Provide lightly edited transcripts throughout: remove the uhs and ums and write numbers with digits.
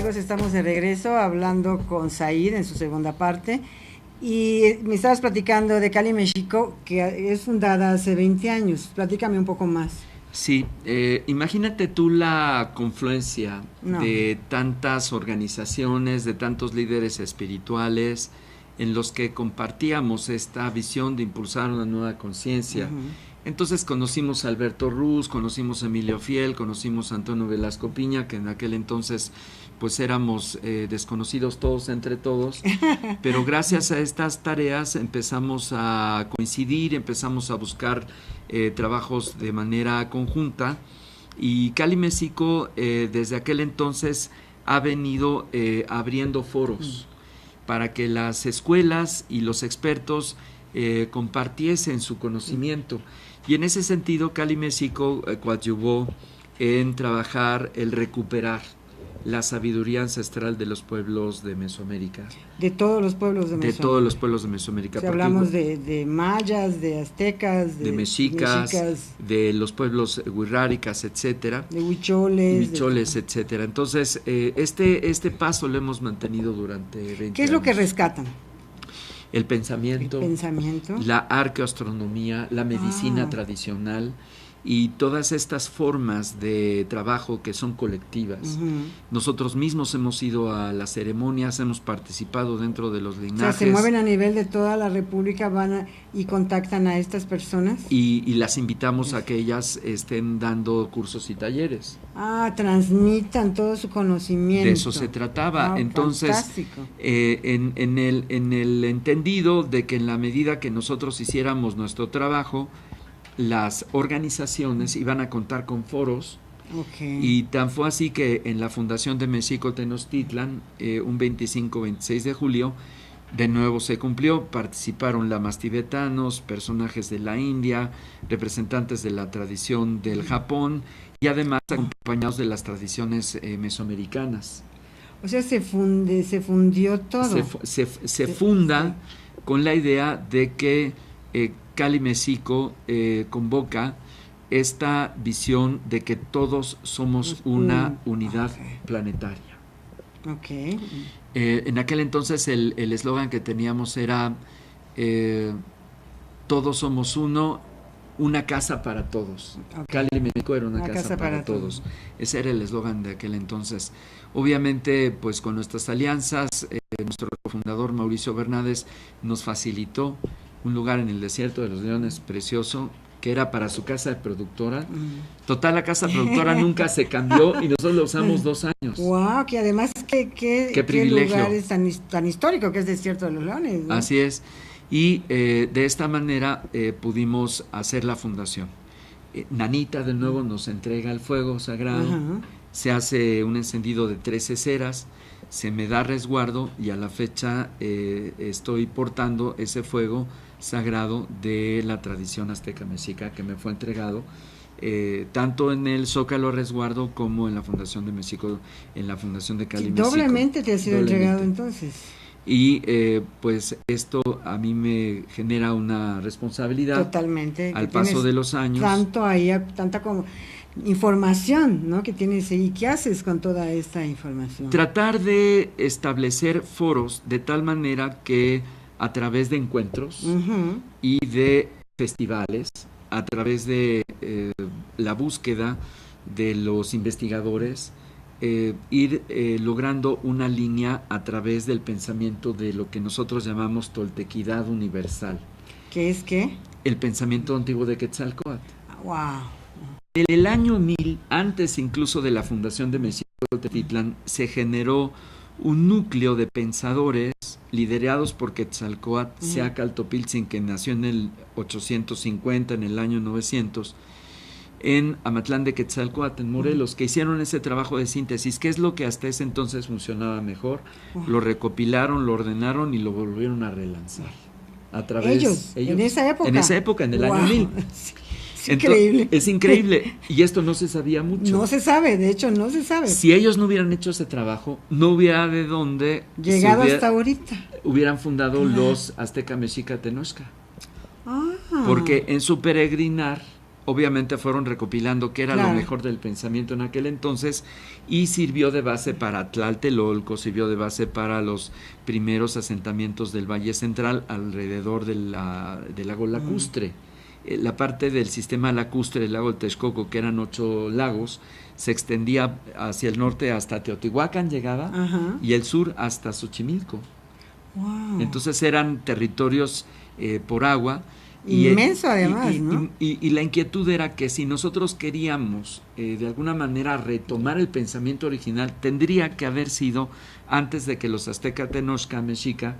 amigos, estamos de regreso hablando con Said en su segunda parte y me estabas platicando de Cali, México, que es fundada hace 20 años. Platícame un poco más. Sí, imagínate tú la confluencia de tantas organizaciones, de tantos líderes espirituales en los que compartíamos esta visión de impulsar una nueva conciencia. Entonces conocimos a Alberto Ruz, conocimos a Emilio Fiel, conocimos a Antonio Velasco Piña, que en aquel entonces pues éramos desconocidos todos entre todos, pero gracias a estas tareas empezamos a coincidir, empezamos a buscar trabajos de manera conjunta, y Cali México desde aquel entonces ha venido abriendo foros para que las escuelas y los expertos compartiesen su conocimiento. Y en ese sentido, Cali México coadyuvó en trabajar el recuperar la sabiduría ancestral de los pueblos de Mesoamérica. De todos los pueblos de Mesoamérica. De todos los pueblos de Mesoamérica. O sea, hablamos de mayas, de aztecas, de mexicas, de los pueblos huirráricas, etcétera. De huicholes. Etcétera. Entonces, este paso lo hemos mantenido durante 20 años. ¿Qué es lo que rescatan? El pensamiento, la arqueoastronomía, la medicina tradicional y todas estas formas de trabajo que son colectivas. Nosotros mismos hemos ido a las ceremonias, hemos participado dentro de los linajes. O sea, se mueven a nivel de toda la República, y contactan a estas personas. Y las invitamos a que ellas estén dando cursos y talleres. Transmitan todo su conocimiento. De eso se trataba. Entonces, en el entendido de que en la medida que nosotros hiciéramos nuestro trabajo, las organizaciones iban a contar con foros. Y tan fue así que en la Fundación de México Tenochtitlan, un 25-26 de julio, de nuevo se cumplió. Participaron lamas tibetanos, personajes de la India, representantes de la tradición del Japón y además acompañados de las tradiciones mesoamericanas. O sea, se fundió todo. Se funda con la idea de que Cali México convoca esta visión de que todos somos una unidad planetaria. En aquel entonces el eslogan que teníamos era todos somos uno, una casa para todos. Cali México era una casa para todos. Ese era el eslogan de aquel entonces. Obviamente, pues con nuestras alianzas, nuestro fundador Mauricio Bernárdez nos facilitó un lugar en el desierto de los Leones precioso, que era para su casa de productora. Total, la casa productora nunca se cambió y nosotros la usamos 2 años. ¡Wow! Que además, qué privilegio. Lugar es tan histórico que es Desierto de los Leones, ¿no? Así es. Y de esta manera pudimos hacer la fundación. Nanita de nuevo nos entrega el fuego sagrado, se hace un encendido de 13 ceras, se me da resguardo y a la fecha estoy portando ese fuego sagrado de la tradición azteca mexica que me fue entregado tanto en el Zócalo Resguardo como en la Fundación de México, en la Fundación de Cali México. Doblemente te ha sido entregado entonces. Y pues esto a mí me genera una responsabilidad. Totalmente. Al paso de los años. Tanta como información, ¿no? Que tienes y qué haces con toda esta información. Tratar de establecer foros de tal manera que a través de encuentros y de festivales, a través de la búsqueda de los investigadores, ir logrando una línea a través del pensamiento de lo que nosotros llamamos toltequidad universal. ¿Qué es qué? El pensamiento antiguo de Quetzalcóatl. ¡Wow! En el año 1000, antes incluso de la fundación de México Tenochtitlan, se generó un núcleo de pensadores liderados por Quetzalcóatl, Seacaltopiltzin, que nació en el 850, en el año 900, en Amatlán de Quetzalcóatl, en Morelos, que hicieron ese trabajo de síntesis, que es lo que hasta ese entonces funcionaba mejor. Lo recopilaron, lo ordenaron y lo volvieron a relanzar. A través ellos, en esa época. En esa época, en el año 1000. Es increíble. Es increíble. Y esto no se sabía mucho. No se sabe, de hecho, no se sabe. Si ellos no hubieran hecho ese trabajo, no hubiera de dónde... Llegado hasta ahorita. Hubieran fundado los Azteca Mexica Tenochca. Porque en su peregrinar obviamente fueron recopilando qué era lo mejor del pensamiento en aquel entonces y sirvió de base para Tlatelolco, sirvió de base para los primeros asentamientos del Valle Central alrededor del lago Lacustre. La parte del sistema lacustre del lago de Texcoco, que eran 8 lagos, se extendía hacia el norte hasta Teotihuacán llegaba y el sur hasta Xochimilco. Wow. Entonces eran territorios por agua. Inmenso además, ¿no? Y la inquietud era que si nosotros queríamos de alguna manera retomar el pensamiento original, tendría que haber sido antes de que los aztecas Tenochca Mexica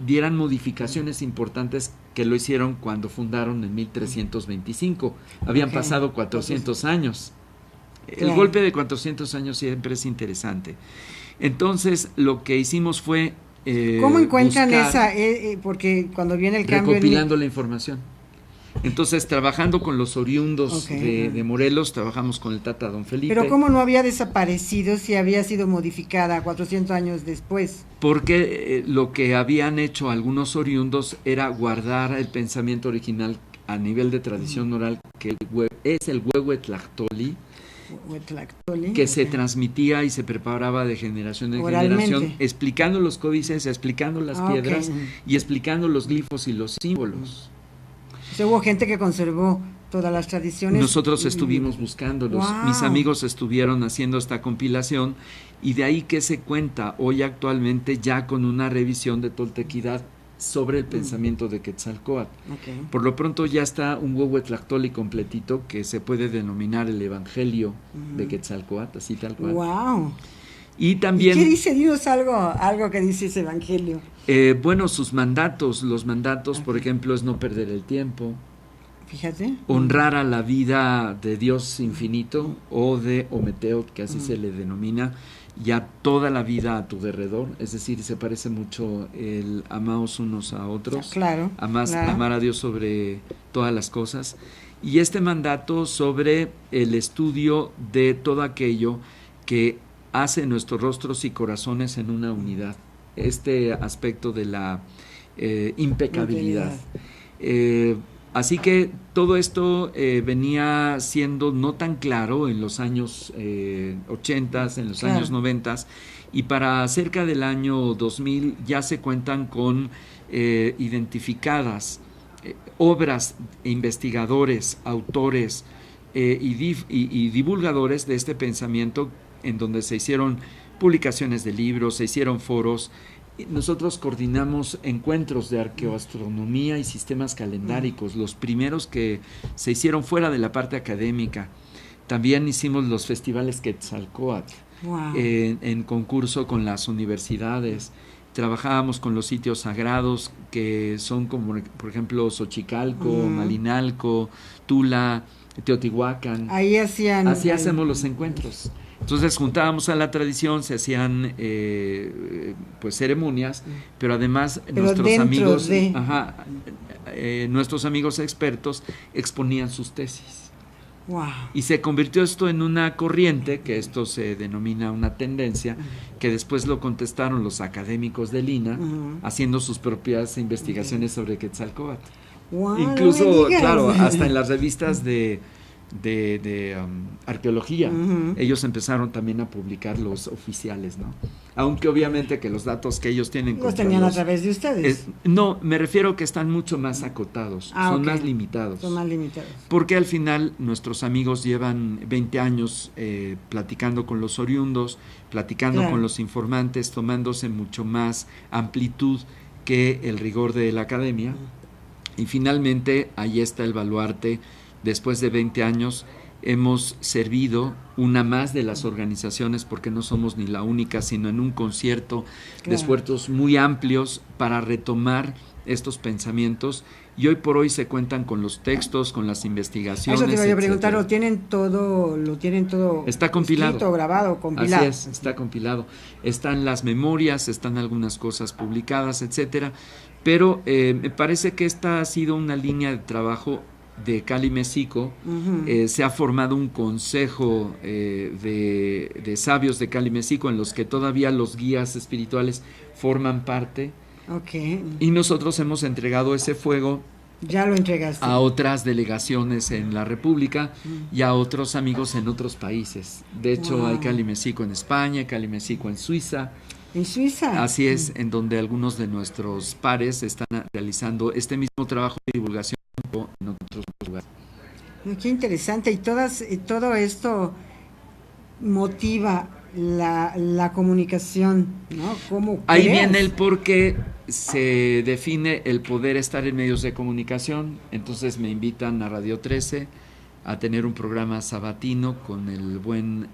dieran modificaciones importantes que lo hicieron cuando fundaron en 1325. Habían pasado 400 años. El golpe de 400 años siempre es interesante. Entonces, lo que hicimos fue ¿cómo encuentran esa? Porque cuando viene el cambio... Recopilando la información. Entonces, trabajando con los oriundos de Morelos, trabajamos con el Tata Don Felipe. Pero ¿cómo no había desaparecido si había sido modificada 400 años después? Porque lo que habían hecho algunos oriundos era guardar el pensamiento original a nivel de tradición oral, que es el Huehuetlactoli, que se transmitía y se preparaba de generación en generación, explicando los códices, explicando las piedras y explicando los glifos y los símbolos. O sea, hubo gente que conservó todas las tradiciones. Nosotros estuvimos buscándolos, mis amigos estuvieron haciendo esta compilación y de ahí que se cuenta hoy actualmente ya con una revisión de toltequidad sobre el pensamiento de Quetzalcóatl. Por lo pronto ya está un Huehuetlactoli completito que se puede denominar el Evangelio de Quetzalcóatl, así tal cual. ¡Wow! Y también... ¿Y qué dice Dios? Algo que dice ese Evangelio. Bueno, sus mandatos, los mandatos, por ejemplo, es no perder el tiempo. Fíjate. Honrar a la vida de Dios infinito o de Ometeotl, que así se le denomina, ya toda la vida a tu derredor, es decir, se parece mucho el amaos unos a otros, amar a Dios sobre todas las cosas, y este mandato sobre el estudio de todo aquello que hace nuestros rostros y corazones en una unidad, este aspecto de la impecabilidad. Así que todo esto venía siendo no tan claro en los años 80, en los años 90, y para cerca del año 2000 ya se cuentan con identificadas obras, investigadores, autores y divulgadores de este pensamiento, en donde se hicieron publicaciones de libros, se hicieron foros. Nosotros coordinamos encuentros de arqueoastronomía y sistemas calendáricos, los primeros que se hicieron fuera de la parte académica. También hicimos los festivales Quetzalcóatl en concurso con las universidades. Trabajábamos con los sitios sagrados que son como, por ejemplo, Xochicalco, Malinalco, Tula, Teotihuacán. Así hacemos los encuentros. Entonces juntábamos a la tradición, se hacían pues ceremonias, pero además nuestros amigos expertos exponían sus tesis. Y se convirtió esto en una corriente, que esto se denomina una tendencia, que después lo contestaron los académicos de Lina, haciendo sus propias investigaciones sobre Quetzalcóatl. Incluso, claro, hasta en las revistas de arqueología, ellos empezaron también a publicar los oficiales, ¿no? Aunque obviamente que los datos que ellos tienen los tenían a través de ustedes. No, me refiero que están mucho más acotados, son más limitados. Son más limitados. Porque al final nuestros amigos llevan 20 años platicando con los oriundos, platicando con los informantes, tomándose mucho más amplitud que el rigor de la academia. Y finalmente ahí está el baluarte. Después de 20 años hemos servido una más de las organizaciones, porque no somos ni la única, sino en un concierto de esfuerzos muy amplios para retomar estos pensamientos, y hoy por hoy se cuentan con los textos, con las investigaciones. Eso te iba a preguntar, lo tienen todo está compilado, escrito, grabado, compilado. Así es, está compilado. Están las memorias, están algunas cosas publicadas, etcétera. Pero me parece que esta ha sido una línea de trabajo de Cali Mexico. Se ha formado un consejo de sabios de Cali Mexico, en los que todavía los guías espirituales forman parte. Y nosotros hemos entregado ese fuego Ya lo entregaste. A otras delegaciones en la República y a otros amigos en otros países. De hecho, hay Cali Mesico en España, Cali Mesico en Suiza. ¿En Suiza? Así es, en donde algunos de nuestros pares están realizando este mismo trabajo de divulgación en otros lugares. Qué interesante. Y todo esto motiva la comunicación, ¿no? ¿Cómo Ahí creas? viene el por qué se define el poder estar en medios de comunicación. Entonces me invitan a Radio 13 a tener un programa sabatino con el buen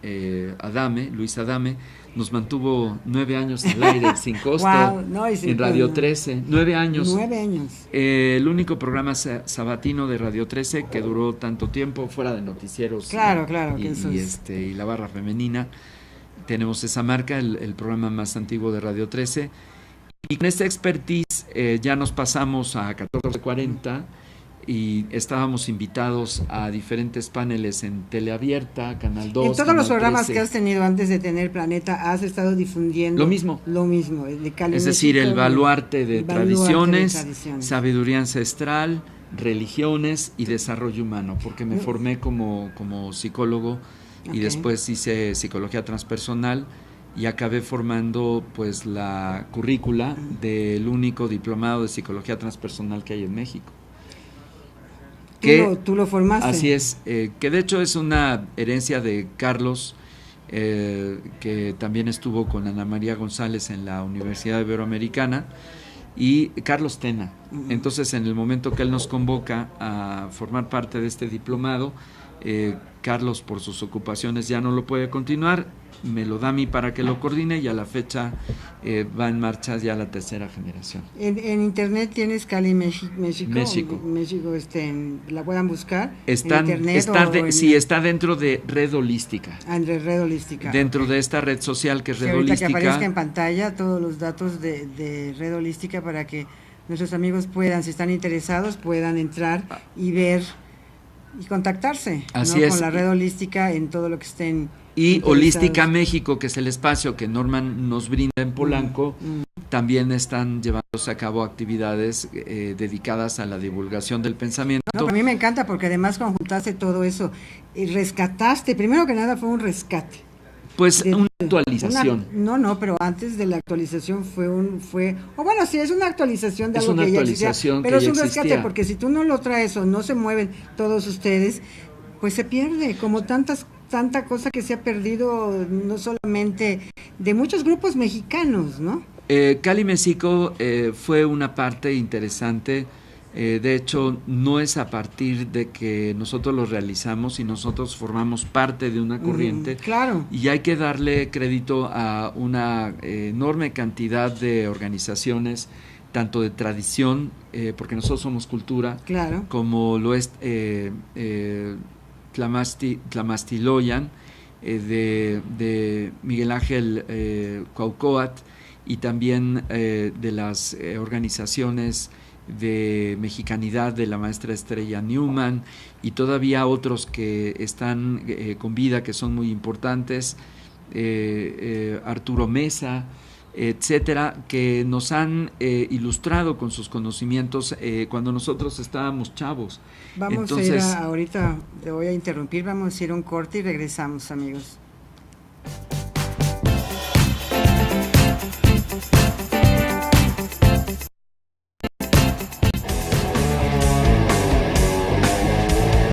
Adame, Luis Adame. Nos mantuvo 9 años al aire sin costo. Wow, no, en Radio 13, 9 años. 9 años. El único programa sabatino de Radio 13 que duró tanto tiempo, fuera de noticieros. Claro, que y la barra femenina. Tenemos esa marca, el programa más antiguo de Radio 13. Y con esta expertise ya nos pasamos a 1440 y estábamos invitados a diferentes paneles en Teleabierta, Canal 2. En todos Canal los programas 13. que has tenido antes de tener Planeta, has estado difundiendo Lo mismo, de Cali, es decir, México, el baluarte de tradiciones, tradiciones, sabiduría ancestral, religiones y desarrollo humano, porque me formé como psicólogo y después hice psicología transpersonal y acabé formando pues la currícula del único diplomado de psicología transpersonal que hay en México. Tú lo formaste. Así es, que de hecho es una herencia de Carlos, que también estuvo con Ana María González en la Universidad Iberoamericana, y Carlos Tena. Entonces, en el momento que él nos convoca a formar parte de este diplomado, Carlos, por sus ocupaciones, ya no lo puede continuar, me lo da a mí para que lo coordine y a la fecha va en marcha ya la tercera generación. En internet tienes Cali México. La puedan buscar. En internet está dentro de Red Holística. Red Holística. Dentro de esta red social que es Red Holística. Que aparezca en pantalla todos los datos de Red Holística para que nuestros amigos puedan, si están interesados, puedan entrar y ver y contactarse con la Red Holística en todo lo que estén. Y Holística México, que es el espacio que Norman nos brinda en Polanco, también están llevándose a cabo actividades dedicadas a la divulgación del pensamiento. A mí me encanta porque además conjuntaste todo eso y rescataste, primero que nada fue un rescate. Pues una actualización. Pero antes de la actualización sí, es una actualización de algo que ya existía, pero es un rescate porque si tú no lo traes o no se mueven todos ustedes, pues se pierde, como tanta cosa que se ha perdido, no solamente de muchos grupos mexicanos, ¿no? Cali Mesico fue una parte interesante. De hecho, no es a partir de que nosotros lo realizamos y nosotros formamos parte de una corriente. Claro. Y hay que darle crédito a una enorme cantidad de organizaciones, tanto de tradición, porque nosotros somos cultura, claro, como lo es Tlamastiloyan, de Miguel Ángel Cuauhcoat, y también de las organizaciones de mexicanidad de la maestra Estrella Newman, y todavía otros que están con vida, que son muy importantes, Arturo Mesa, etcétera, que nos han ilustrado con sus conocimientos cuando nosotros estábamos chavos. Vamos a ir ahorita, te voy a interrumpir, vamos a ir a un corte y regresamos, amigos.